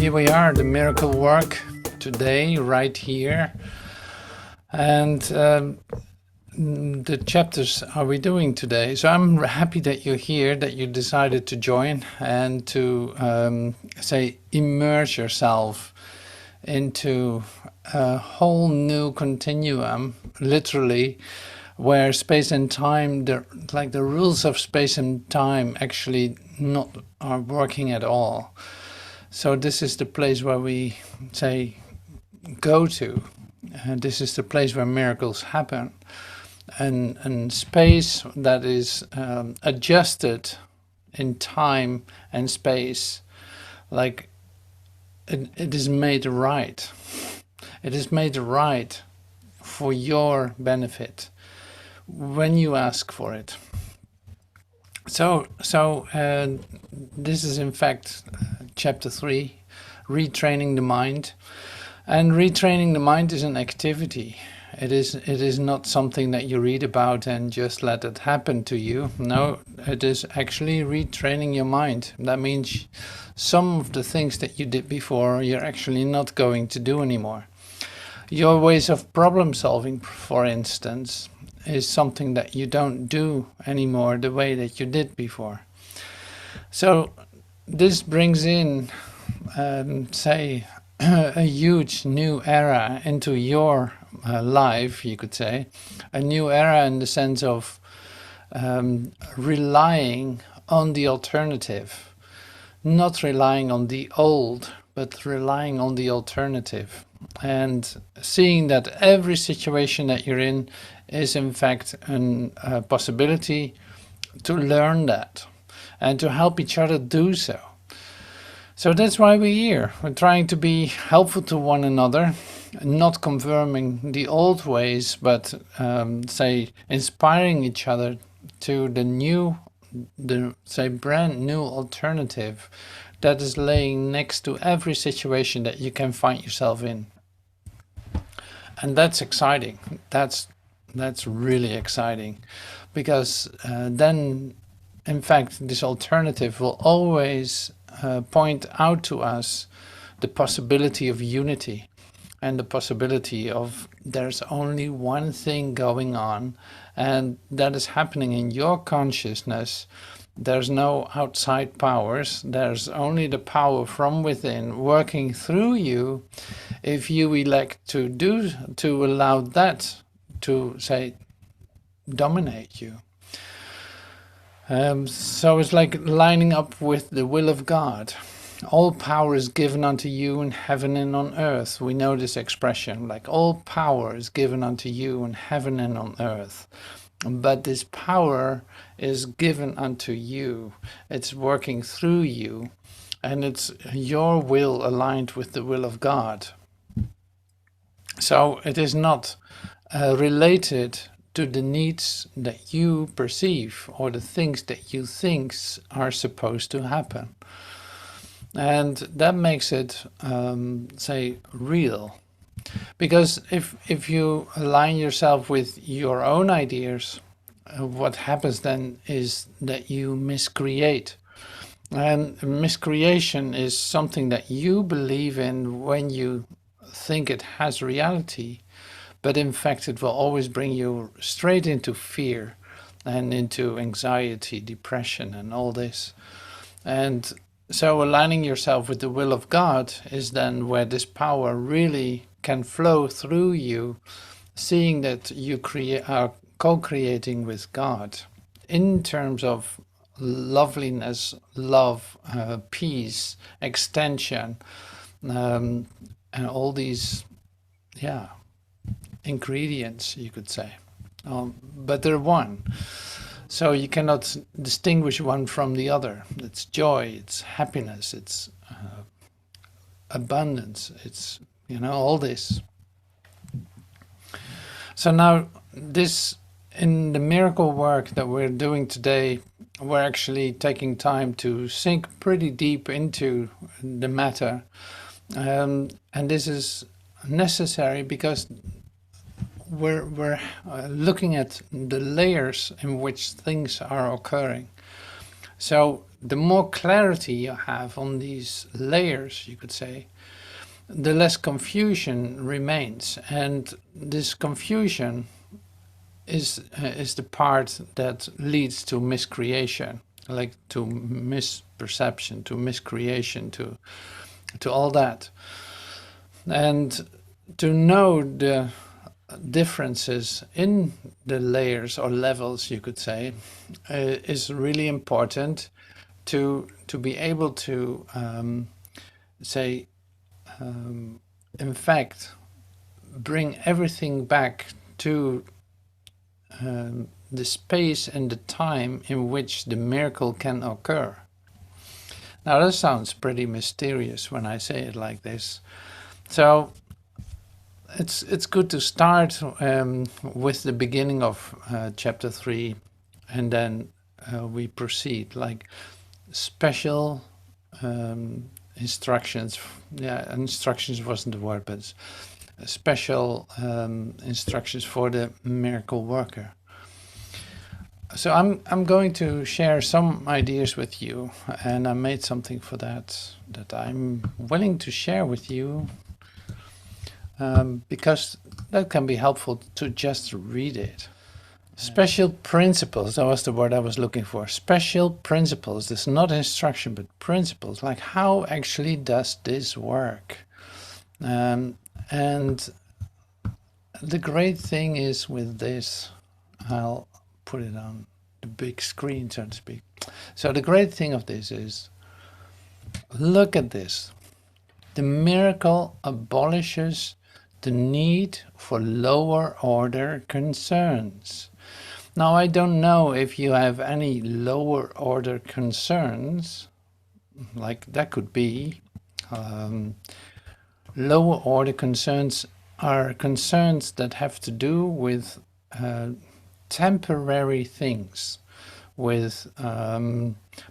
here we are, the miracle work today, right here. And the chapters are we doing today. So I'm happy that you're here, that you decided to join and to immerse yourself into a whole new continuum, literally, where space and time, the rules of space and time actually not are working at all. So this is the place where we go to. This is the place where miracles happen. And space that is adjusted in time and space, like it is made right. It is made right for your benefit when you ask for it. So this is in fact chapter 3, retraining the mind. And retraining the mind is an activity. It is not something that you read about and just let it happen to you. No, it is actually retraining your mind. That means some of the things that you did before, you're actually not going to do anymore. Your ways of problem solving, for instance, is something that you don't do anymore the way that you did before. So this brings in, a huge new era into your life, you could say. A new era in the sense of relying on the alternative. Not relying on the old, but relying on the alternative. And seeing that every situation that you're in is in fact a possibility to learn that and to help each other do so. So that's why we're here. We're trying to be helpful to one another, not confirming the old ways, but inspiring each other to the brand new alternative that is laying next to every situation that you can find yourself in. And that's exciting. That's really exciting, because then, in fact, this alternative will always point out to us the possibility of unity and the possibility of there's only one thing going on, and that is happening in your consciousness. There's no outside powers. There's only the power from within working through you if you elect to allow that to dominate you. So it's like lining up with the will of God. All power is given unto you in heaven and on earth. We know this expression, like all power is given unto you in heaven and on earth. But this power is given unto you. It's working through you, and it's your will aligned with the will of God. So it is not related to the needs that you perceive or the things that you think are supposed to happen. And that makes it, real. Because if you align yourself with your own ideas, what happens then is that you miscreate. And miscreation is something that you believe in when you think it has reality, but in fact it will always bring you straight into fear and into anxiety, depression, and all this. And so aligning yourself with the will of God is then where this power really can flow through you, seeing that you are co-creating with God in terms of loveliness, love, peace, extension, and all these, ingredients, you could say. But they're one. So you cannot distinguish one from the other. It's joy, it's happiness, it's abundance, it's, all this. So now this, in the miracle work that we're doing today, we're actually taking time to sink pretty deep into the matter. And this is necessary because we're looking at the layers in which things are occurring. So the more clarity you have on these layers, you could say, the less confusion remains. And this confusion is the part that leads to miscreation, like to misperception, to miscreation, to all that. And to know the differences in the layers or levels, you could say, is really important to be able to say, in fact, bring everything back to the space and the time in which the miracle can occur. Now that sounds pretty mysterious when I say it like this. So it's good to start with the beginning of chapter 3, and then we proceed, like special instructions. Yeah, instructions wasn't the word, but special instructions for the miracle worker. So I'm going to share some ideas with you, and I made something for that I'm willing to share with you, because that can be helpful to just read it. Special principles, that was the word I was looking for. Special principles. This is not instruction, but principles. Like, how actually does this work? And the great thing is with this, I'll put it on the big screen, so to speak. So the great thing of this is, look at this. The miracle abolishes the need for lower order concerns. Now, I don't know if you have any lower order concerns, like that could be. Lower order concerns are concerns that have to do with temporary things, with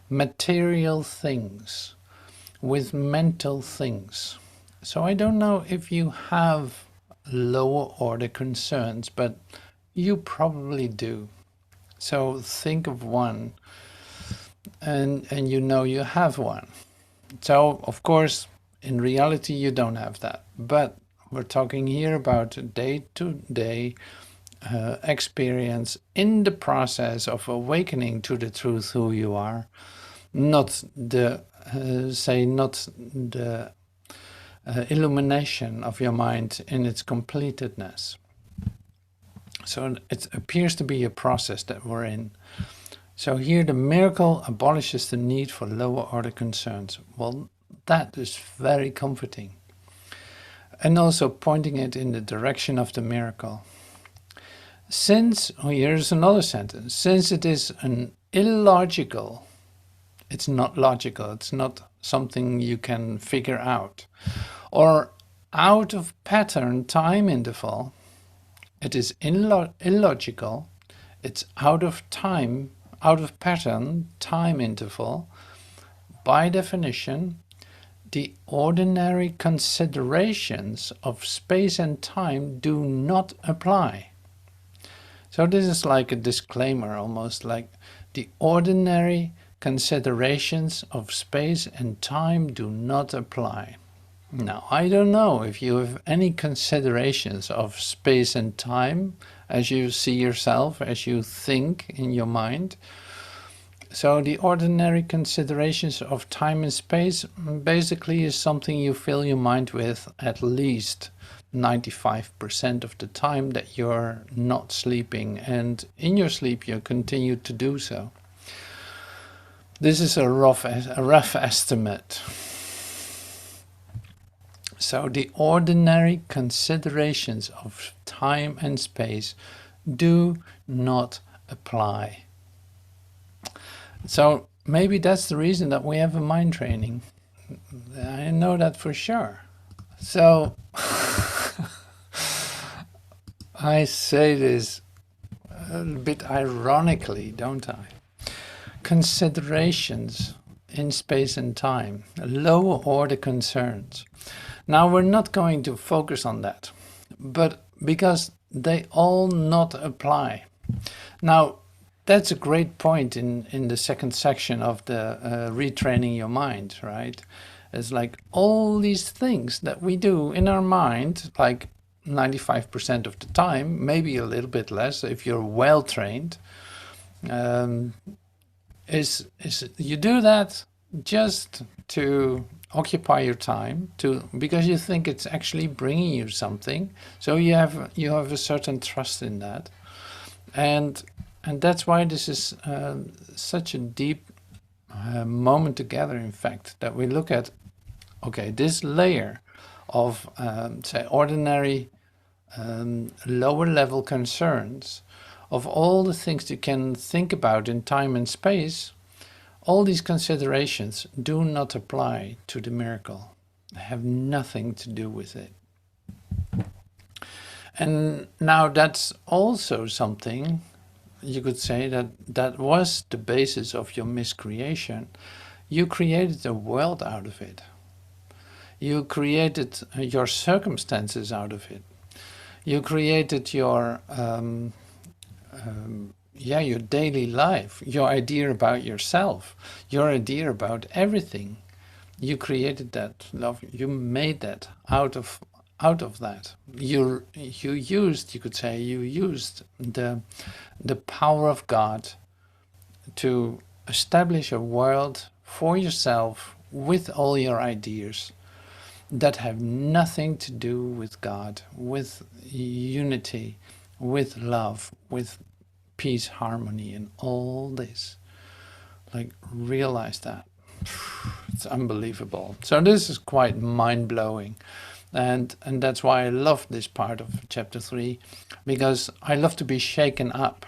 material things, with mental things. So I don't know if you have lower order concerns, but you probably do. So think of one, and you know you have one. So of course, in reality, you don't have that. But we're talking here about day-to-day experience in the process of awakening to the truth who you are, not the illumination of your mind in its completedness. So it appears to be a process that we're in. So here the miracle abolishes the need for lower order concerns. Well, that is very comforting. And also pointing it in the direction of the miracle. Since, here's another sentence, since it is an illogical, it's not logical, it's not something you can figure out, or out of pattern time interval, it is illogical, it's out of pattern time interval, by definition, the ordinary considerations of space and time do not apply. So this is like a disclaimer, almost like the ordinary considerations of space and time do not apply. Now, I don't know if you have any considerations of space and time as you see yourself, as you think in your mind. So the ordinary considerations of time and space basically is something you fill your mind with at least 95% of the time that you're not sleeping, and in your sleep you continue to do so. This is a rough estimate. So the ordinary considerations of time and space do not apply. So maybe that's the reason that we have a mind training. I know that for sure. So I say this a bit ironically, don't I? Considerations in space and time, lower order concerns. Now we're not going to focus on that, but because they all not apply. Now, that's a great point in the second section of the retraining your mind, right? It's like all these things that we do in our mind, like 95% of the time, maybe a little bit less if you're well trained, um, is you do that just to occupy your time, to because you think it's actually bringing you something, so you have a certain trust in that, and that's why this is such a deep moment together, in fact, that we look at, okay, this layer of say ordinary lower level concerns, of all the things you can think about in time and space. All these considerations do not apply to the miracle. They have nothing to do with it. And now that's also something you could say that was the basis of your miscreation. You created a world out of it. You created your circumstances out of it. You created your your daily life, your idea about yourself, your idea about everything. You created that love. You made that out of that. You used, you could say, you used the power of God to establish a world for yourself with all your ideas that have nothing to do with God, with unity, with love, with peace, harmony, and all this. Like, realize that. It's unbelievable. So this is quite mind-blowing. And that's why I love this part of chapter 3, because I love to be shaken up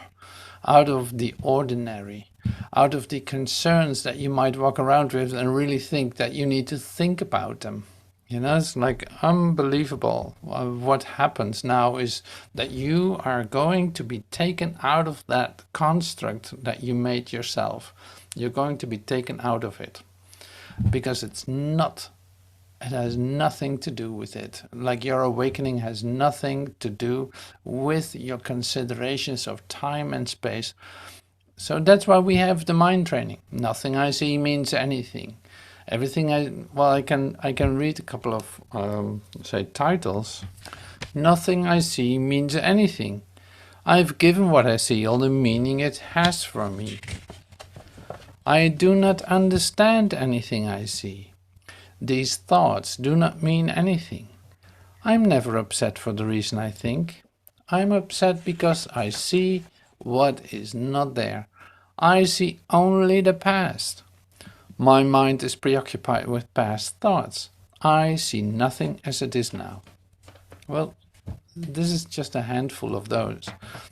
out of the ordinary, out of the concerns that you might walk around with and really think that you need to think about them. You know, it's like unbelievable. What happens now is that you are going to be taken out of that construct that you made yourself. You're going to be taken out of it because it has nothing to do with it. Like, your awakening has nothing to do with your considerations of time and space. So that's why we have the mind training. Nothing I see means anything. Everything I can read a couple of say titles. Nothing I see means anything. I've given what I see all the meaning it has for me. I do not understand anything I see. These thoughts do not mean anything. I'm never upset for the reason I think. I'm upset because I see what is not there. I see only the past. My mind is preoccupied with past thoughts. I see nothing as it is now. Well, this is just a handful of those.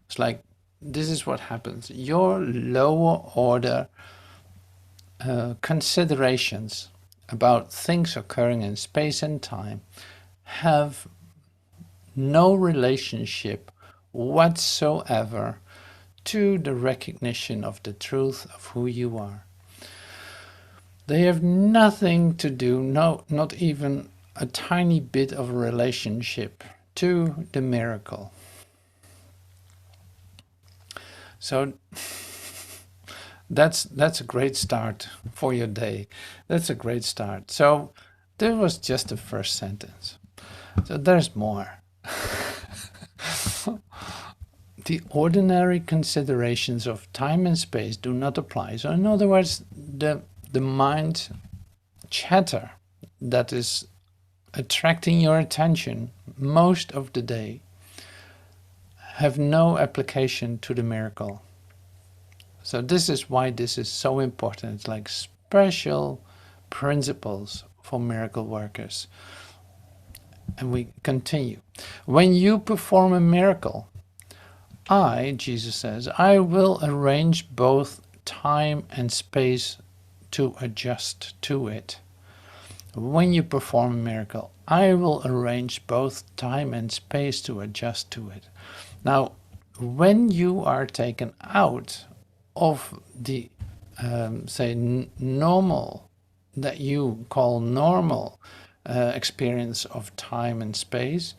It's like, this is what happens. Your lower order considerations about things occurring in space and time have no relationship whatsoever to the recognition of the truth of who you are. They have nothing to do, no, not even a tiny bit of a relationship to the miracle. So that's a great start for your day. That's a great start. So that was just the first sentence. So there's more. The ordinary considerations of time and space do not apply. So in other words, the mind chatter that is attracting your attention most of the day have no application to the miracle. So this is why this is so important. It's like special principles for miracle workers. And we continue. When you perform a miracle, Jesus says, I will arrange both time and space to adjust to it. When you perform a miracle, I will arrange both time and space to adjust to it. Now, when you are taken out of the, say, normal, that you call normal experience of time and space,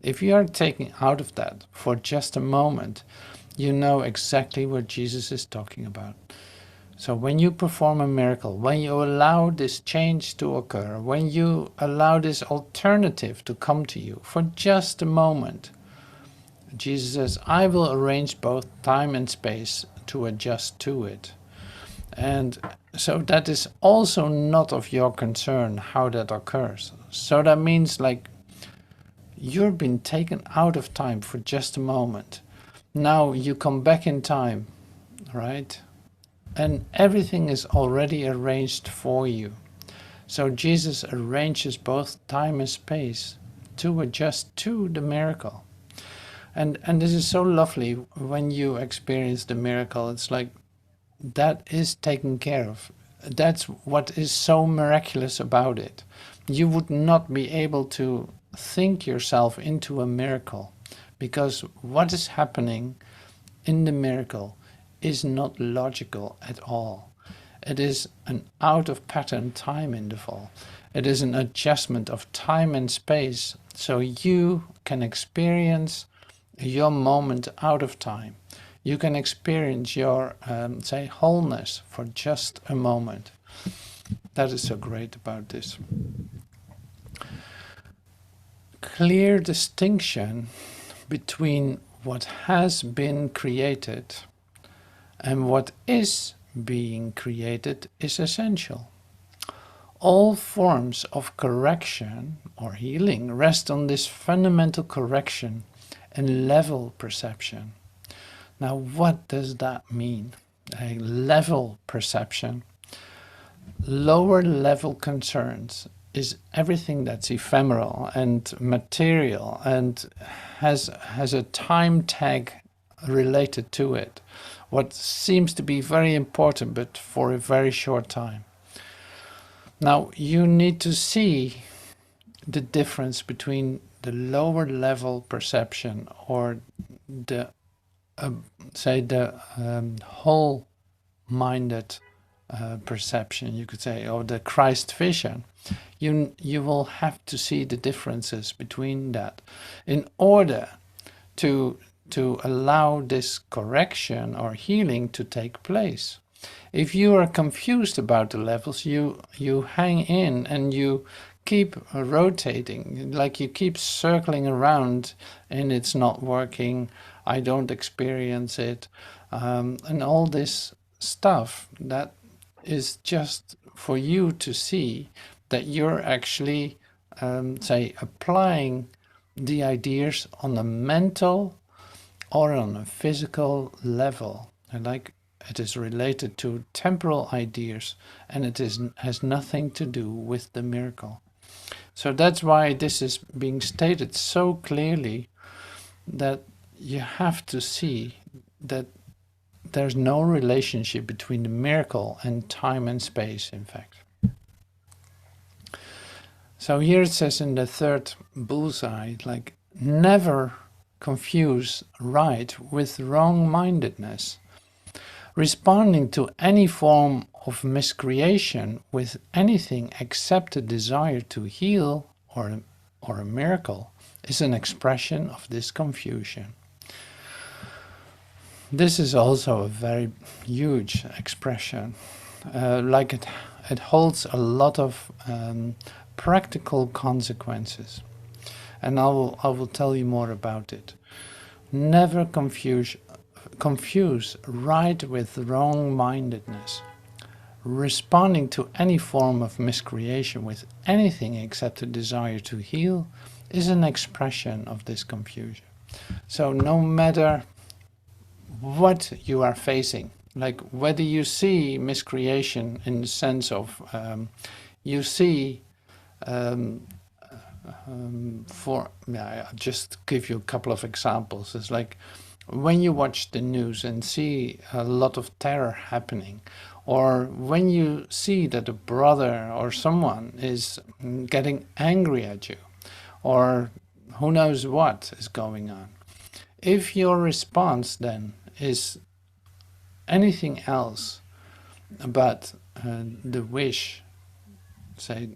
if you are taken out of that for just a moment, you know exactly what Jesus is talking about. So when you perform a miracle, when you allow this change to occur, when you allow this alternative to come to you for just a moment, Jesus says, I will arrange both time and space to adjust to it. And so that is also not of your concern how that occurs. So that means like you've been taken out of time for just a moment. Now you come back in time, right? And everything is already arranged for you. So Jesus arranges both time and space to adjust to the miracle. And this is so lovely when you experience the miracle. It's like that is taken care of. That's what is so miraculous about it. You would not be able to think yourself into a miracle because what is happening in the miracle is not logical at all. It is an out of pattern time interval. It is an adjustment of time and space so you can experience your moment out of time. You can experience your, say, wholeness for just a moment. That is so great about this. Clear distinction between what has been created and what is being created is essential. All forms of correction or healing rest on this fundamental correction and level perception. Now, what does that mean? A level perception. Lower level concerns is everything that's ephemeral and material and has a time tag related to it. What seems to be very important, but for a very short time. Now, you need to see the difference between the lower level perception or the, say, the whole-minded perception, you could say, or the Christ vision. You will have to see the differences between that in order to allow this correction or healing to take place. If you are confused about the levels, you hang in and you keep rotating, like you keep circling around and it's not working, I don't experience it, and all this stuff that is just for you to see that you're actually, say, applying the ideas on a mental or on a physical level. And like it is related to temporal ideas and it has nothing to do with the miracle. So that's why this is being stated so clearly that you have to see that there's no relationship between the miracle and time and space, in fact. So here it says in the third bullseye, like, never confuse right with wrong-mindedness. Responding to any form of miscreation with anything except a desire to heal or a miracle is an expression of this confusion. This is also a very huge expression. Like it holds a lot of practical consequences. And I will tell you more about it. Never confuse right with wrong-mindedness. Responding to any form of miscreation with anything except a desire to heal is an expression of this confusion. So no matter what you are facing, like whether you see miscreation in the sense of you see I'll just give you a couple of examples. It's like when you watch the news and see a lot of terror happening, or when you see that a brother or someone is getting angry at you, or who knows what is going on. If your response then is anything else but the wish, say,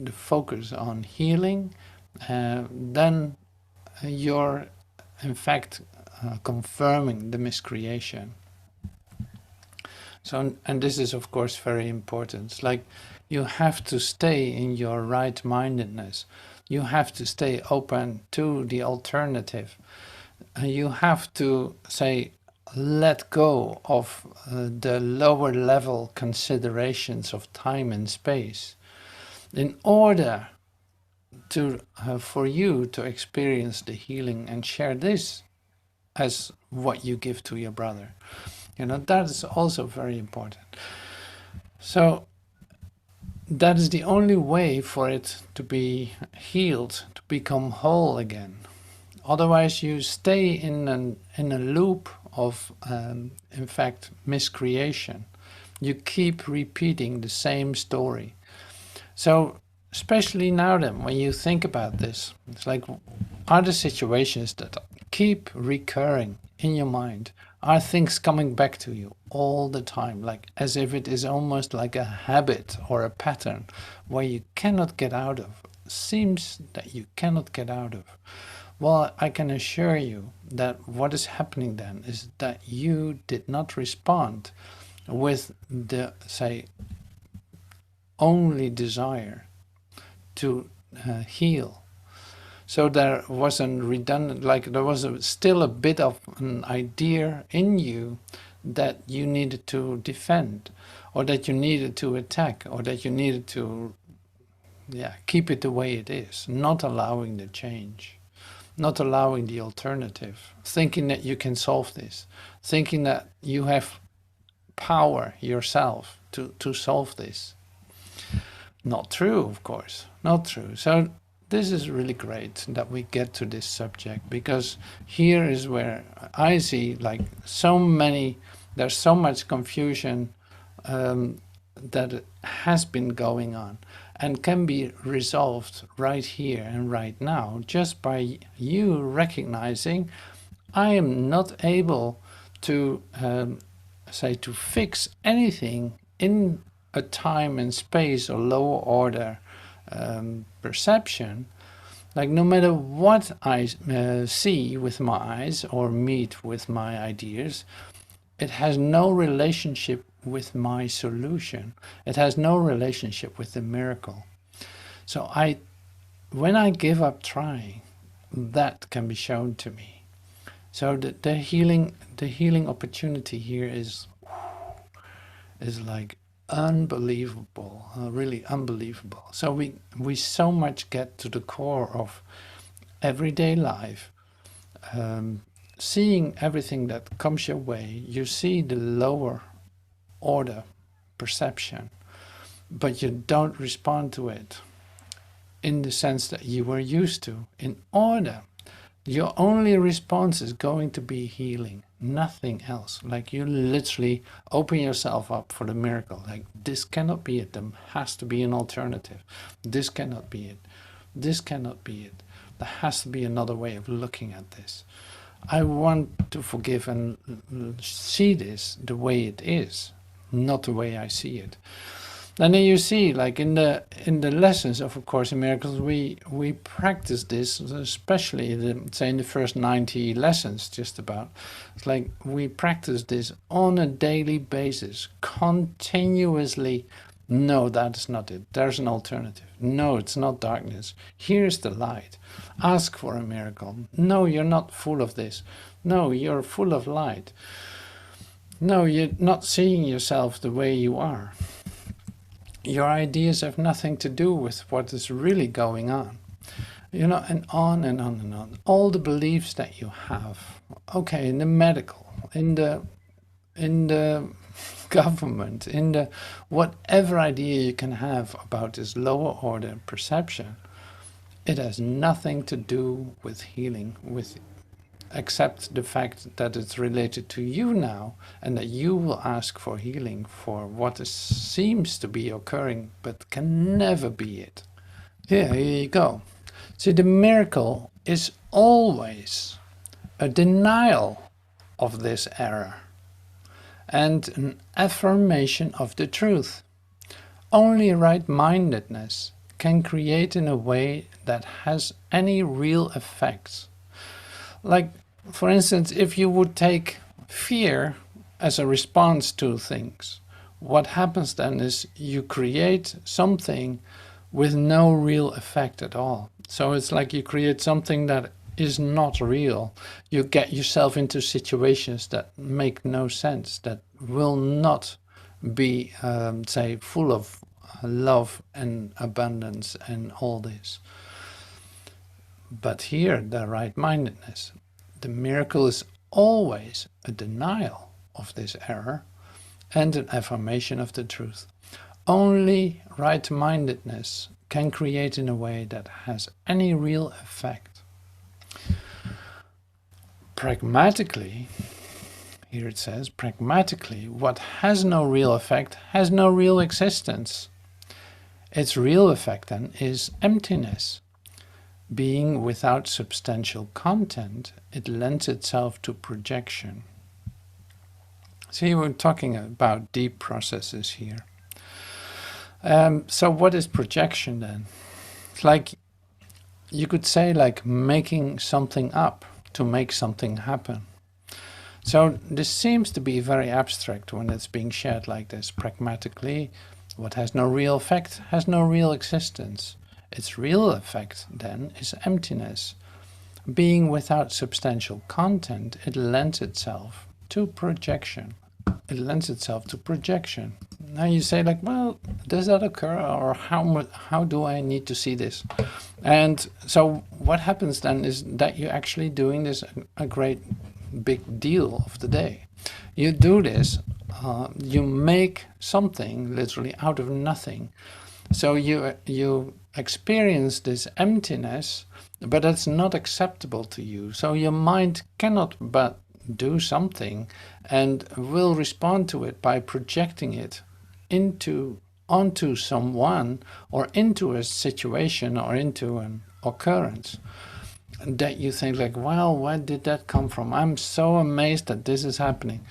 the focus on healing, then you're in fact confirming the miscreation. So, and this is of course very important. It's like you have to stay in your right-mindedness. You have to stay open to the alternative. You have to say, let go of the lower level considerations of time and space in order to for you to experience the healing and share this as what you give to your brother. You know, that is also very important. So that is the only way for it to be healed, to become whole again. Otherwise, you stay in a loop of, in fact, miscreation. You keep repeating the same story. So, especially now then, when you think about this, it's like, are the situations that keep recurring in your mind? Are things coming back to you all the time, like as if it is almost like a habit or a pattern where you cannot get out of? Seems that you cannot get out of. Well, I can assure you that what is happening then is that you did not respond with the, say, only desire to heal. So there was a redundant, like there was still a bit of an idea in you that you needed to defend, or that you needed to attack, or that you needed to, keep it the way it is, not allowing the change. Not allowing the alternative, thinking that you can solve this, thinking that you have power yourself to solve this. Not true, of course, not true. So this is really great that we get to this subject, because here is where I see like so many, there's so much confusion that has been going on and can be resolved right here and right now just by you recognizing I am not able to say to fix anything in a time and space or lower order perception. Like no matter what I see with my eyes or meet with my ideas, it has no relationship with my solution. It has no relationship with the miracle. So when I give up trying, that can be shown to me. So the healing opportunity here is like unbelievable, really unbelievable. So we so much get to the core of everyday life. Seeing everything that comes your way, you see the lower order perception, but you don't respond to it in the sense that you were used to. In order, your only response is going to be healing, nothing else. Like you literally open yourself up for the miracle. Like this cannot be it, there has to be an alternative. This cannot be it, this cannot be it. There has to be another way of looking at this. I want to forgive and see this the way it is, not the way I see it. And then you see, like in the lessons of A Course in Miracles, we practice this, especially say in the first 90 lessons, just about. It's like we practice this on a daily basis, continuously. No, that is not it. There's an alternative. No, it's not darkness. Here's the light. Ask for a miracle. No, you're not full of this. No, you're full of light. No, you're not seeing yourself the way you are. Your ideas have nothing to do with what is really going on. You know, and on and on and on. All the beliefs that you have. Okay, in the medical, in the government, in the whatever idea you can have about this lower order perception, it has nothing to do with healing, except the fact that it's related to you now, and that you will ask for healing for what seems to be occurring but can never be it. Yeah, here you go. See, the miracle is always a denial of this error and an affirmation of the truth. Only right-mindedness can create in a way that has any real effects. Like for instance, if you would take fear as a response to things, what happens then is you create something with no real effect at all. So it's like you create something that is not real. You get yourself into situations that make no sense, that will not be, say, full of love and abundance and all this. But here, the right-mindedness, the miracle is always a denial of this error and an affirmation of the truth. Only right-mindedness can create in a way that has any real effect. Pragmatically, here it says, pragmatically, what has no real effect has no real existence. Its real effect then is emptiness. Being without substantial content, it lends itself to projection. See, we're talking about deep processes here. So what is projection then? It's like, you could say, like making something up to make something happen. So this seems to be very abstract when it's being shared like this. Pragmatically, what has no real effect has no real existence. Its real effect, then, is emptiness. Being without substantial content, it lends itself to projection. It lends itself to projection. Now you say, like, well, does that occur, or how do I need to see this? And so what happens then is that you're actually doing this a great big deal of the day. You do this, you make something literally out of nothing. So you experience this emptiness, but it's not acceptable to you. So your mind cannot but do something and will respond to it by projecting it onto someone or into a situation or into an occurrence that you think, like, well, where did that come from? I'm so amazed that this is happening.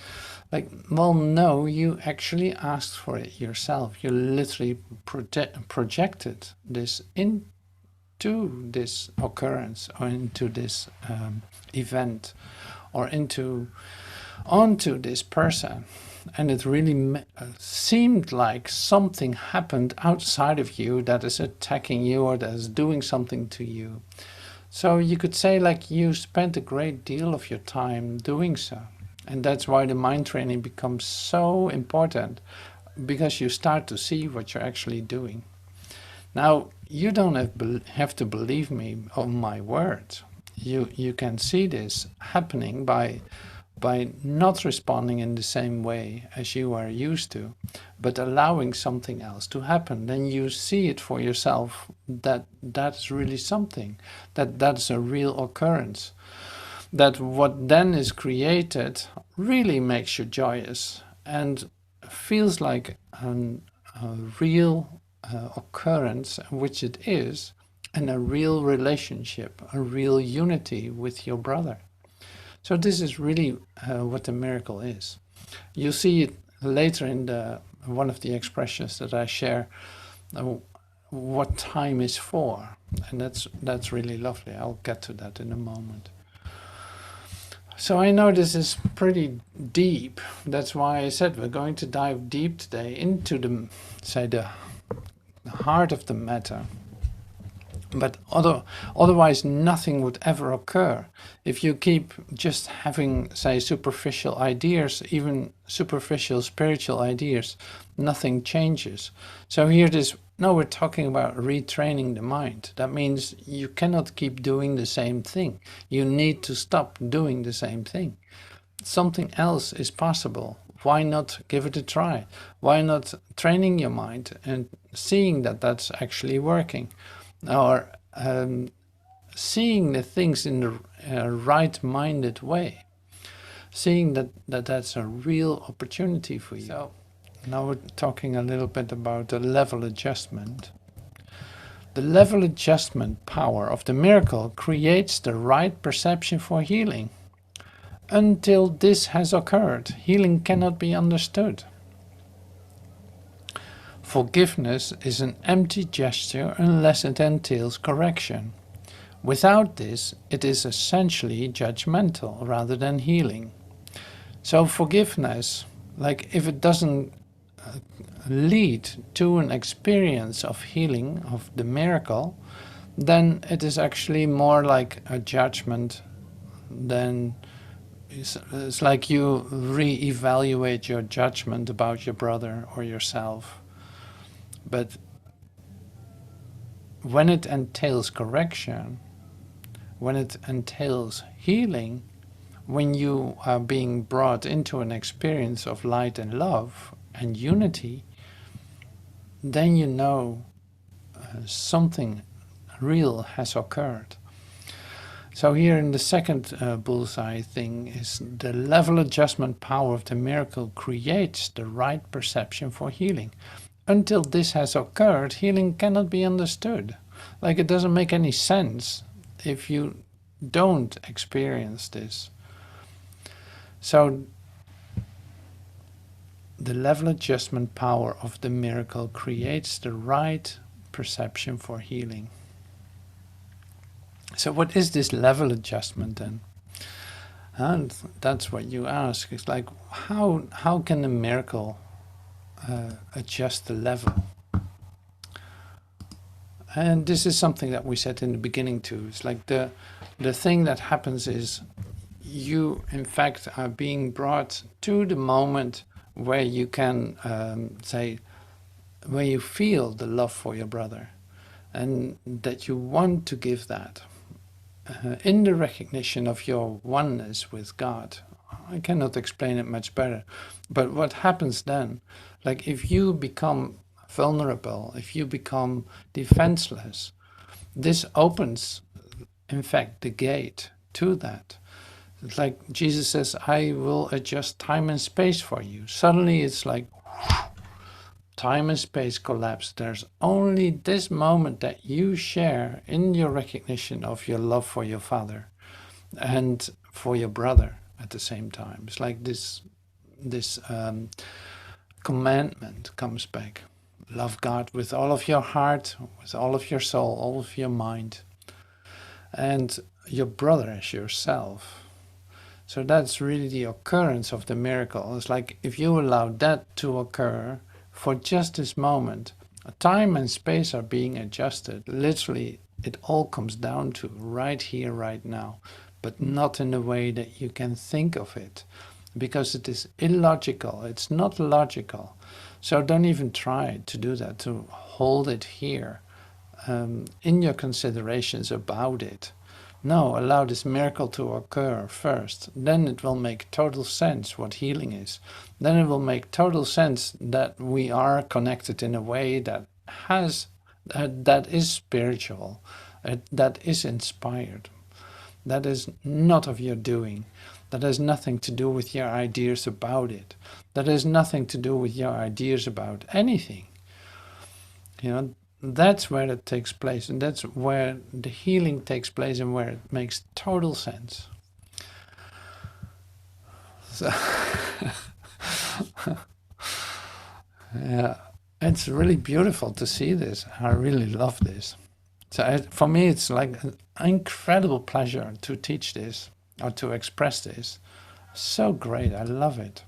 Like, well, no, you actually asked for it yourself. You literally projected this into this occurrence or into this event or onto this person. And it really seemed like something happened outside of you that is attacking you or that is doing something to you. So you could say, like, you spent a great deal of your time doing so. And that's why the mind training becomes so important, because you start to see what you're actually doing. Now, you don't have to believe me on my words. You can see this happening by not responding in the same way as you are used to, but allowing something else to happen. Then you see it for yourself, that that's really something, that's a real occurrence. That what then is created really makes you joyous and feels like a real occurrence, which it is, and a real relationship, a real unity with your brother. So this is really what the miracle is. You see it later in one of the expressions that I share, what time is for, and that's really lovely. I'll get to that in a moment. So I know this is pretty deep. That's why I said we're going to dive deep today into the heart of the matter. But otherwise nothing would ever occur. If you keep just having, say, superficial ideas, even superficial spiritual ideas, nothing changes. So here we're talking about retraining the mind. That means you cannot keep doing the same thing. You need to stop doing the same thing. Something else is possible. Why not give it a try? Why not training your mind and seeing that that's actually working? Or seeing the things in the right-minded way, seeing that's a real opportunity for you. So now we're talking a little bit about the level adjustment. The level adjustment power of the miracle creates the right perception for healing. Until this has occurred, healing cannot be understood. Forgiveness is an empty gesture unless it entails correction. Without this, it is essentially judgmental rather than healing. So forgiveness, like if it doesn't lead to an experience of healing, of the miracle, then it is actually more like a judgment than it's like you re-evaluate your judgment about your brother or yourself. But when it entails correction, when it entails healing, when you are being brought into an experience of light and love and unity, then you know something real has occurred. So here in the second bullseye thing is the level adjustment power of the miracle creates the right perception for healing. Until this has occurred, healing cannot be understood. Like it doesn't make any sense if you don't experience this. So the level adjustment power of the miracle creates the right perception for healing. So what is this level adjustment then? And that's what you ask. It's like, how can a miracle adjust the level? And this is something that we said in the beginning too. It's like the thing that happens is you, in fact, are being brought to the moment where you can say, where you feel the love for your brother and that you want to give that. In the recognition of your oneness with God. I cannot explain it much better. But what happens then, like if you become vulnerable, if you become defenseless, this opens, in fact, the gate to that. It's like Jesus says, I will adjust time and space for you. Suddenly it's like, time and space collapse. There's only this moment that you share in your recognition of your love for your father and for your brother at the same time. It's like this commandment comes back. Love God with all of your heart, with all of your soul, all of your mind, and your brother as yourself. So that's really the occurrence of the miracle. It's like if you allow that to occur, for just this moment, time and space are being adjusted. Literally, it all comes down to right here, right now, but not in the way that you can think of it, because it is illogical. It's not logical. So don't even try to do that, to hold it here in your considerations about it. No, allow this miracle to occur first. Then it will make total sense what healing is. Then it will make total sense that we are connected in a way that that is spiritual, that is inspired, that is not of your doing, that has nothing to do with your ideas about it, that has nothing to do with your ideas about anything. You know, that's where it takes place, and that's where the healing takes place, and where it makes total sense. So yeah, it's really beautiful to see this. I really love this. So for me, it's like an incredible pleasure to teach this or to express this. So great, I love it.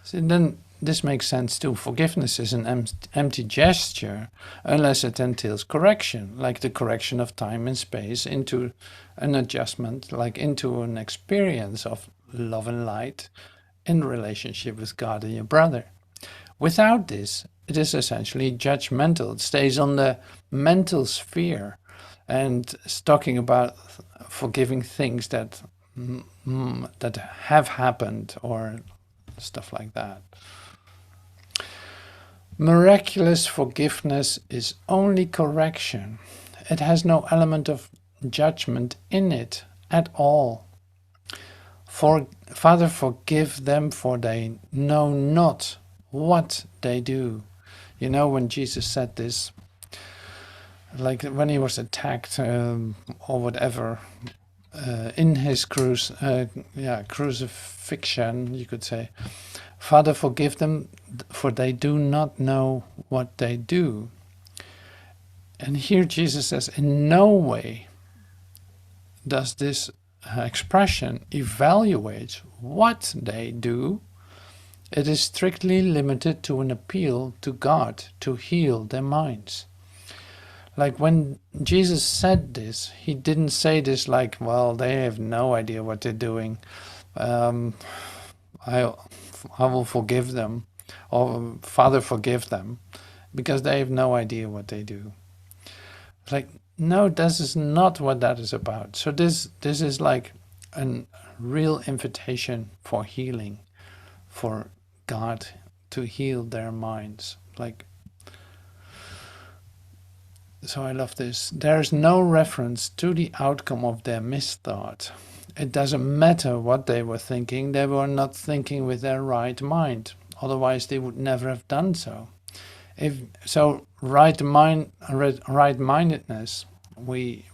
So then this makes sense too. Forgiveness is an empty gesture unless it entails correction, like the correction of time and space into an adjustment, like into an experience of love and light in relationship with God and your brother. Without this, it is essentially judgmental. It stays on the mental sphere and is talking about forgiving things that that have happened or stuff like that. Miraculous forgiveness is only correction. It has no element of judgment in it at all. Father, forgive them, for they know not what they do. You know, when Jesus said this, like when he was attacked or whatever, in his crucifixion, you could say, Father, forgive them, for they do not know what they do. And here Jesus says, in no way does this expression evaluate what they do, it is strictly limited to an appeal to God to heal their minds. Like when Jesus said this, he didn't say this like, well, they have no idea what they're doing. I will forgive them, or Father, forgive them, because they have no idea what they do. Like, no, this is not what that is about. So this is like a real invitation for healing, for God to heal their minds. Like, so I love this. There's no reference to the outcome of their misthought. It doesn't matter what they were thinking. They were not thinking with their right mind. Otherwise, they would never have done so. If so, right-mindedness. We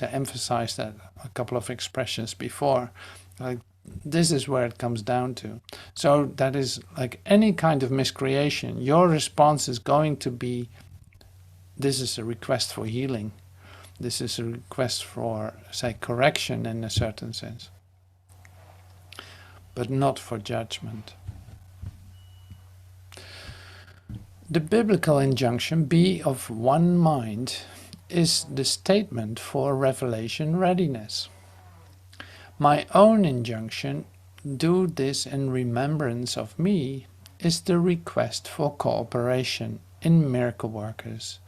emphasized that a couple of expressions before. Like, this is where it comes down to. So that is like any kind of miscreation. Your response is going to be, this is a request for healing. This is a request for, say, correction in a certain sense, but not for judgment. The biblical injunction, be of one mind, is the statement for revelation readiness. My own injunction, do this in remembrance of me, is the request for cooperation in miracle workers.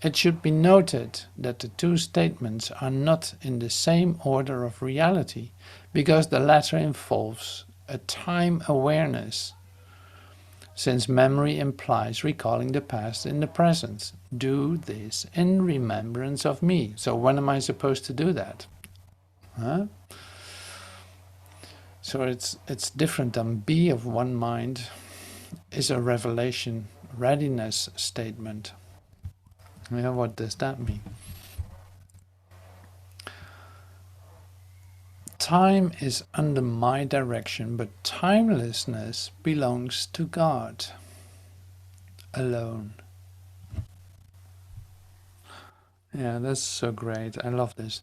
It should be noted that the two statements are not in the same order of reality, because the latter involves a time awareness, since memory implies recalling the past in the present. Do this in remembrance of me. So when am I supposed to do that? Huh? So it's different than be of one mind is a revelation readiness statement. Yeah, what does that mean? Time is under my direction, but timelessness belongs to God alone. Yeah, that's so great. I love this.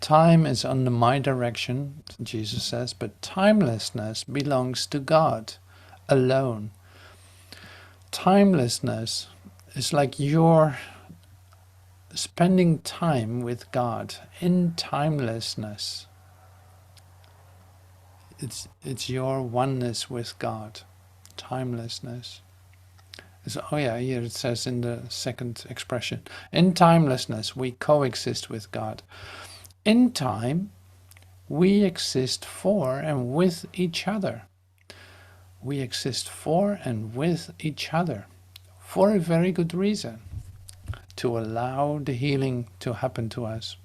Time is under my direction, Jesus says, but timelessness belongs to God alone. Timelessness is like you're spending time with God in timelessness. It's your oneness with God, timelessness. So, oh yeah, here it says in the second expression, in timelessness we coexist with God. In time, we exist for and with each other. We exist for and with each other for a very good reason, to allow the healing to happen to us.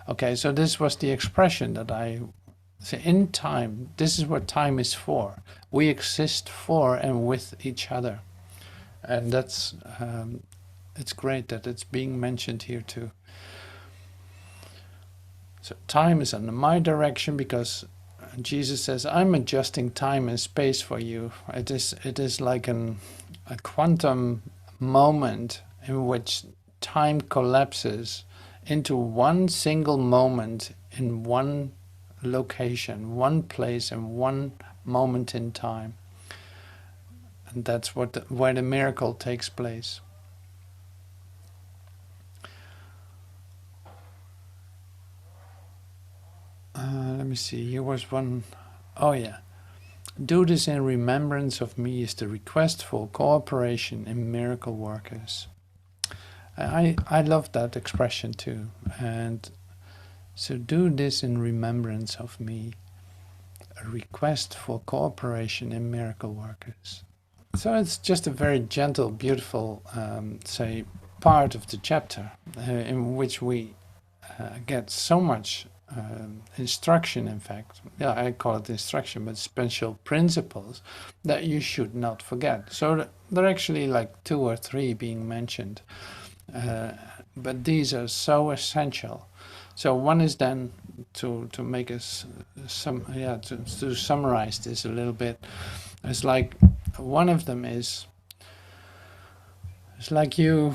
Okay, so this was the expression that I say, in time, this is what time is for. We exist for and with each other. And that's, it's great that it's being mentioned here too. So time is under my direction because Jesus says, I'm adjusting time and space for you. It is like a quantum moment in which time collapses into one single moment in one location, one place, and one moment in time. And that's where the miracle takes place. Let me see, here was one. Oh yeah. Do this in remembrance of me is the request for cooperation in miracle workers. I love that expression too. And so do this in remembrance of me, a request for cooperation in miracle workers. So it's just a very gentle, beautiful, say, part of the chapter in which we get so much instruction, in fact. Yeah, I call it instruction, but special principles that you should not forget. So there are actually like 2 or 3 being mentioned, but these are so essential. So one is then to make us to summarize this a little bit. It's like one of them is it's like you're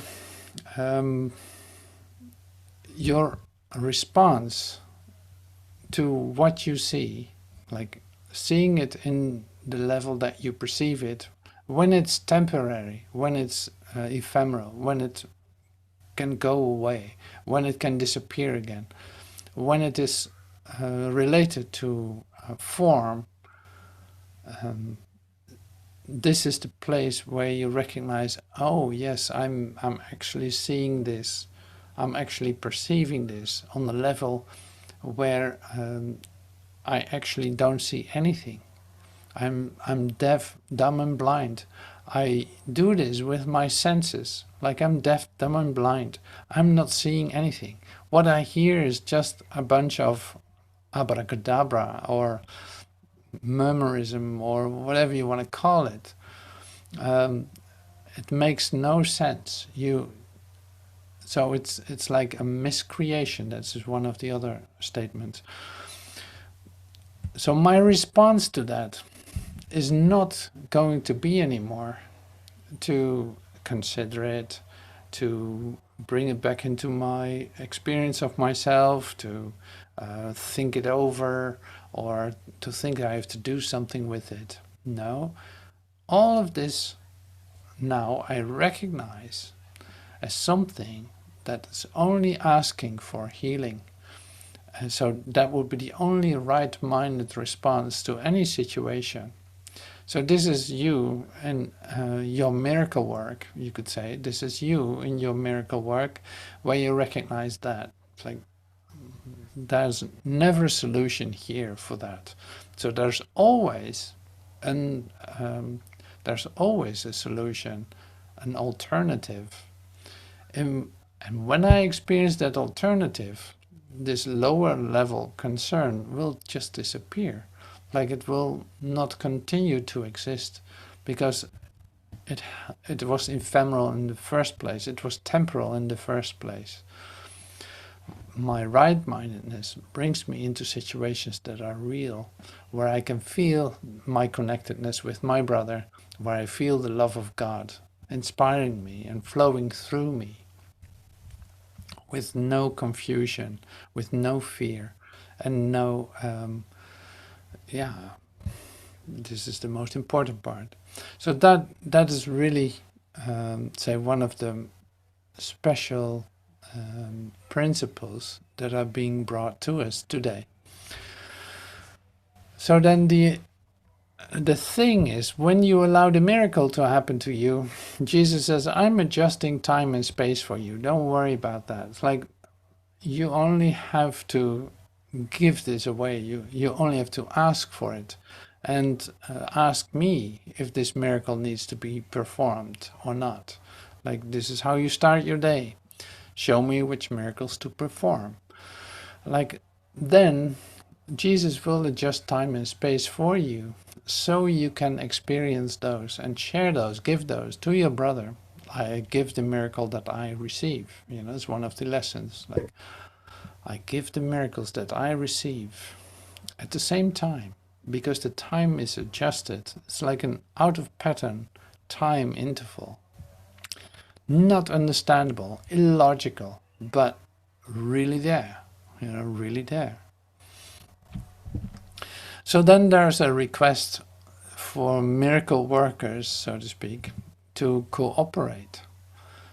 response to what you see, like seeing it in the level that you perceive it, when it's temporary, when it's ephemeral, when it can go away, when it can disappear again, when it is related to form, this is the place where you recognize, oh yes, I'm actually seeing this, I'm actually perceiving this on the level where I actually don't see anything. I'm deaf, dumb and blind. I do this with my senses, like I'm deaf, dumb and blind. I'm not seeing anything. What I hear is just a bunch of abracadabra or murmurism or whatever you want to call it. It makes no sense. So it's like a miscreation. That's just one of the other statements. So my response to that is not going to be anymore to consider it, to bring it back into my experience of myself, to think it over, or to think I have to do something with it. No, all of this now I recognize as something that is only asking for healing. And so that would be the only right-minded response to any situation. So this is you and your miracle work, you could say. This is you in your miracle work where you recognize that. It's like there's never a solution here for that. So there's always a solution, an alternative. And when I experience that alternative, this lower level concern will just disappear. Like it will not continue to exist because it was ephemeral in the first place. It was temporal in the first place. My right-mindedness brings me into situations that are real, where I can feel my connectedness with my brother, where I feel the love of God inspiring me and flowing through me with no confusion, with no fear, and no, this is the most important part. So that is really, say, one of the special principles that are being brought to us today. So then the thing is, when you allow the miracle to happen to you, Jesus says, I'm adjusting time and space for you. Don't worry about that. It's like you only have to give this away. You only have to ask for it and ask me if this miracle needs to be performed or not. Like, this is how you start your day. Show me which miracles to perform. Like, then Jesus will adjust time and space for you so you can experience those and share those, give those to your brother. I give the miracle that I receive. You know, it's one of the lessons. Like, I give the miracles that I receive at the same time, because the time is adjusted. It's like an out of pattern time interval. Not understandable, illogical, but really there, you know, really there. So then there's a request for miracle workers, so to speak, to cooperate.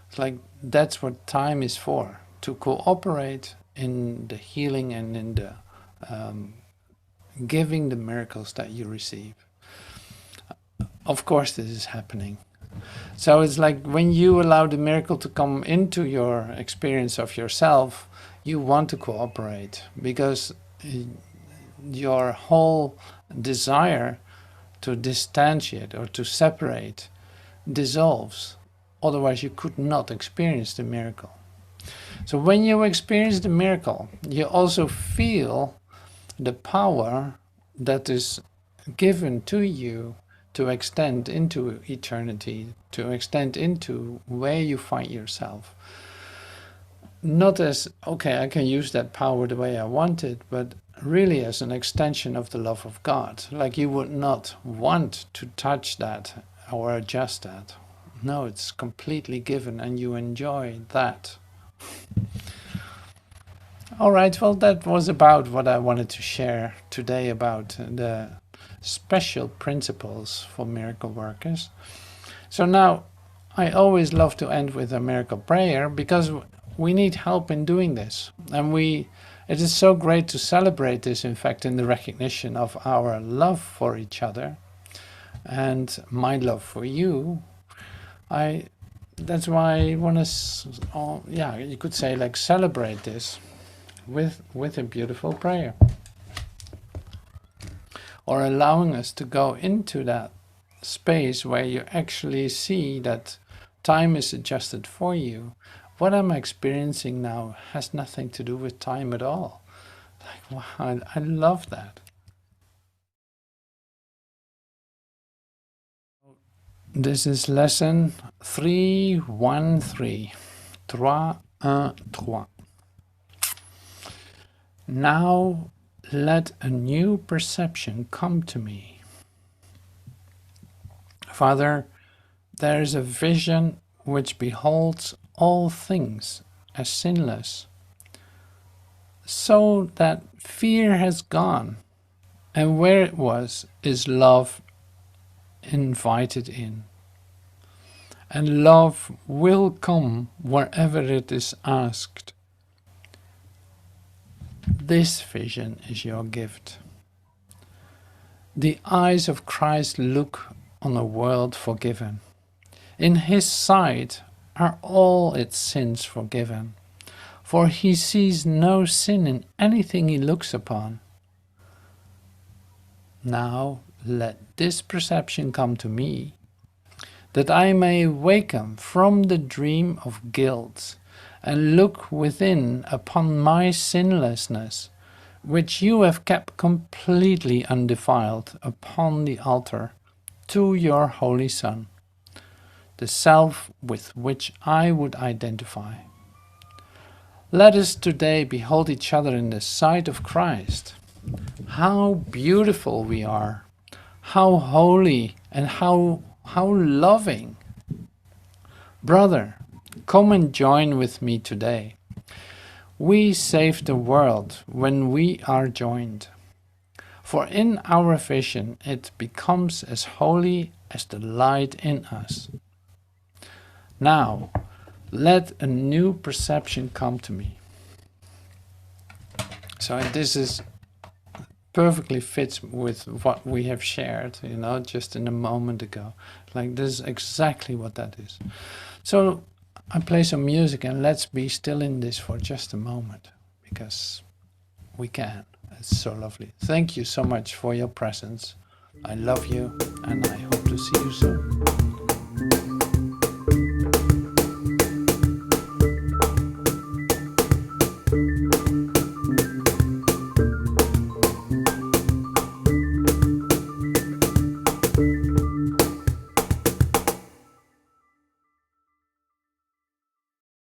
It's like that's what time is for, to cooperate in the healing and in the giving the miracles that you receive. Of course this is happening. So it's like when you allow the miracle to come into your experience of yourself, you want to cooperate, because your whole desire to distantiate or to separate dissolves. Otherwise you could not experience the miracle. So when you experience the miracle, you also feel the power that is given to you to extend into eternity, to extend into where you find yourself. Not as, okay, I can use that power the way I want it, but really as an extension of the love of God. Like you would not want to touch that or adjust that. No, it's completely given and you enjoy that. All right, well, that was about what I wanted to share today about the special principles for miracle workers. So now, I always love to end with a miracle prayer because we need help in doing this. And it is so great to celebrate this, in fact, in the recognition of our love for each other and my love for you. That's why I want to, yeah, you could say, like, celebrate this with a beautiful prayer, or allowing us to go into that space where you actually see that time is adjusted for you. What I'm experiencing now has nothing to do with time at all. Like, wow, I love that. This is lesson 313. 313. Now let a new perception come to me. Father, there is a vision which beholds all things as sinless, so that fear has gone, and where it was is love invited in. And love will come wherever it is asked. This vision is your gift. The eyes of Christ look on a world forgiven. In his sight are all its sins forgiven, for he sees no sin in anything he looks upon. Now let this perception come to me, that I may awaken from the dream of guilt and look within upon my sinlessness, which you have kept completely undefiled upon the altar to your Holy Son, the self with which I would identify. Let us today behold each other in the sight of Christ. How beautiful we are, how holy, and how loving. Brother, come and join with me today. We save the world when we are joined, for in our vision it becomes as holy as the light in us. Now, let a new perception come to me. So this is perfectly fits with what we have shared, just in a moment ago. Like, this is exactly what that is. So I play some music and let's be still in this for just a moment, because we can. It's so lovely. Thank you so much for your presence. I love you and I hope to see you soon.